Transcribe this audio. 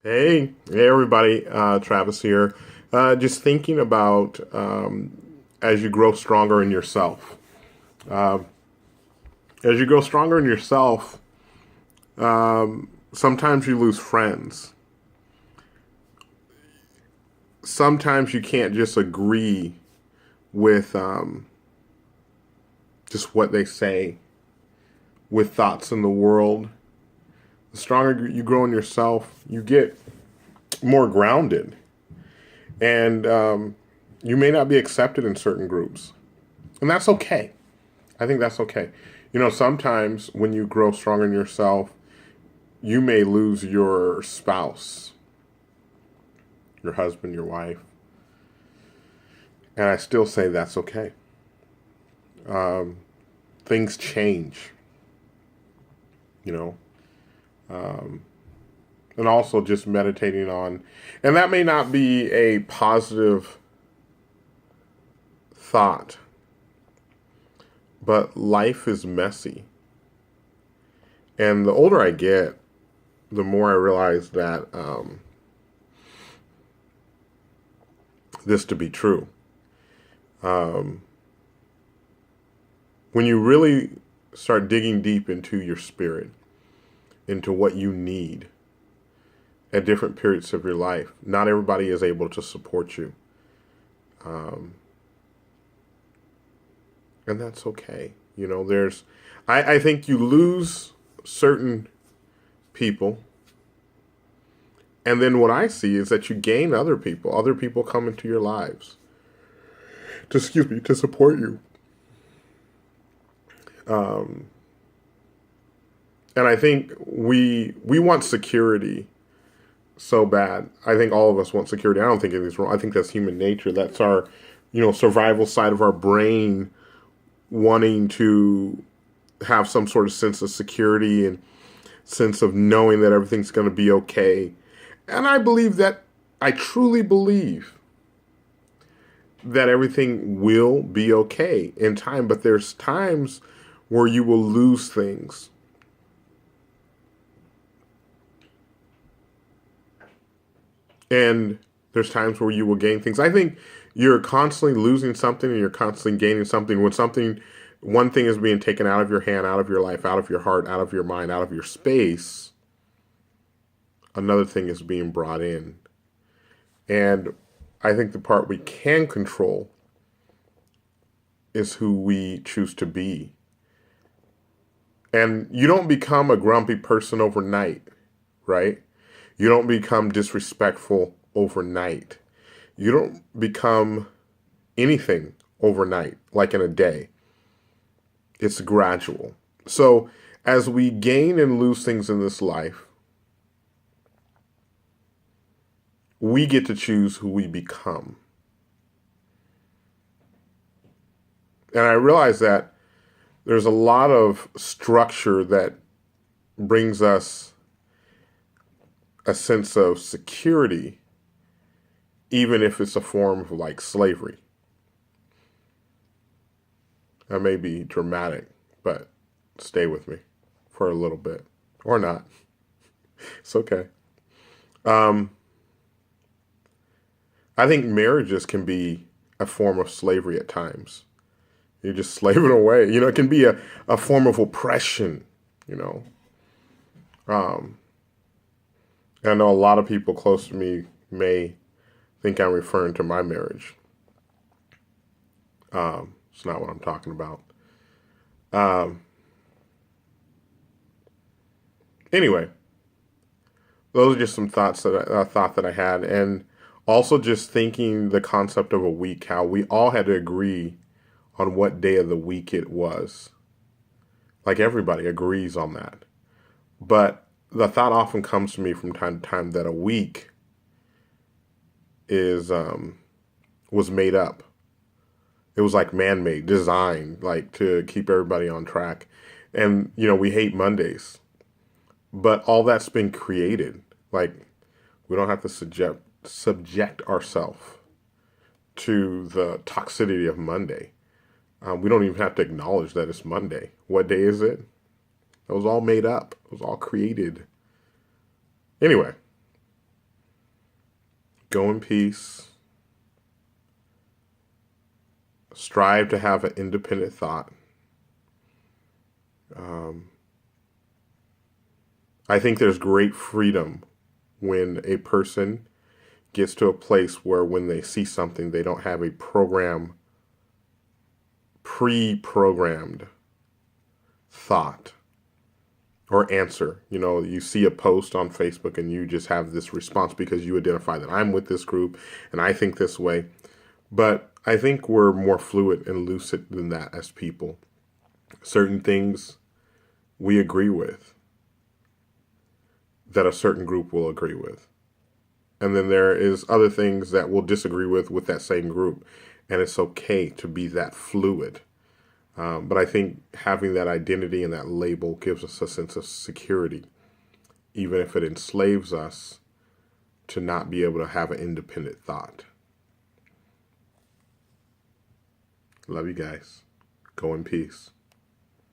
Hey everybody, Travis here. Just thinking about as you grow stronger in yourself. As you grow stronger in yourself, sometimes you lose friends. Sometimes you can't just agree with just what they say, with thoughts in the world. The stronger you grow in yourself, you get more grounded. And you may not be accepted in certain groups. And that's okay. I think that's okay. Sometimes when you grow stronger in yourself, you may lose your spouse, your husband, your wife. And I still say that's okay. Things change, you know. And also just meditating on, and that may not be a positive thought, but life is messy. And the older I get, the more I realize that this to be true. Um, when you really start digging deep into your spirit, into what you need at different periods of your life, not everybody is able to support you. Um, and that's okay. I think you lose certain people, and then what I see is that you gain other people. Other people come into your lives to support you. Um, and I think we want security so bad. I think all of us want security. I don't think anything's wrong. I think that's human nature. That's our, survival side of our brain wanting to have some sort of sense of security and sense of knowing that everything's going to be okay. And I truly believe that everything will be okay in time, but there's times where you will lose things. And there's times where you will gain things. I think you're constantly losing something and you're constantly gaining something when one thing is being taken out of your hand, out of your life, out of your heart, out of your mind, out of your space. Another thing is being brought in. And I think the part we can control is who we choose to be. And you don't become a grumpy person overnight, right? You don't become disrespectful overnight. You don't become anything overnight, like in a day. It's gradual. So as we gain and lose things in this life, we get to choose who we become. And I realize that there's a lot of structure that brings us a sense of security, even if it's a form of like slavery. That may be dramatic, but stay with me for a little bit. Or not. It's okay. Um, I think marriages can be a form of slavery at times. You're just slaving away. It can be a form of oppression, you know. Um, I know a lot of people close to me may think I'm referring to my marriage. It's not what I'm talking about. Um, anyway, those are just some thoughts that I thought that I had, and also just thinking the concept of a week, how we all had to agree on what day of the week it was. Like everybody agrees on that, but the thought often comes to me from time to time that a week is was made up. It was like man-made, designed, like to keep everybody on track. And we hate Mondays, but all that's been created. Like we don't have to subject ourselves to the toxicity of Monday. We don't even have to acknowledge that it's Monday. What day is it? It was all made up. It was all created. Anyway, Go in peace. Strive to have an independent thought. I think there's great freedom when a person gets to a place where when they see something, they don't have a pre-programmed thought or answer. You know, you see a post on Facebook and you just have this response because you identify that I'm with this group and I think this way. But I think we're more fluid and lucid than that as people. Certain things we agree with that a certain group will agree with. And then there is other things that we'll disagree with that same group. And it's okay to be that fluid. But I think having that identity and that label gives us a sense of security, even if it enslaves us to not be able to have an independent thought. Love you guys. Go in peace.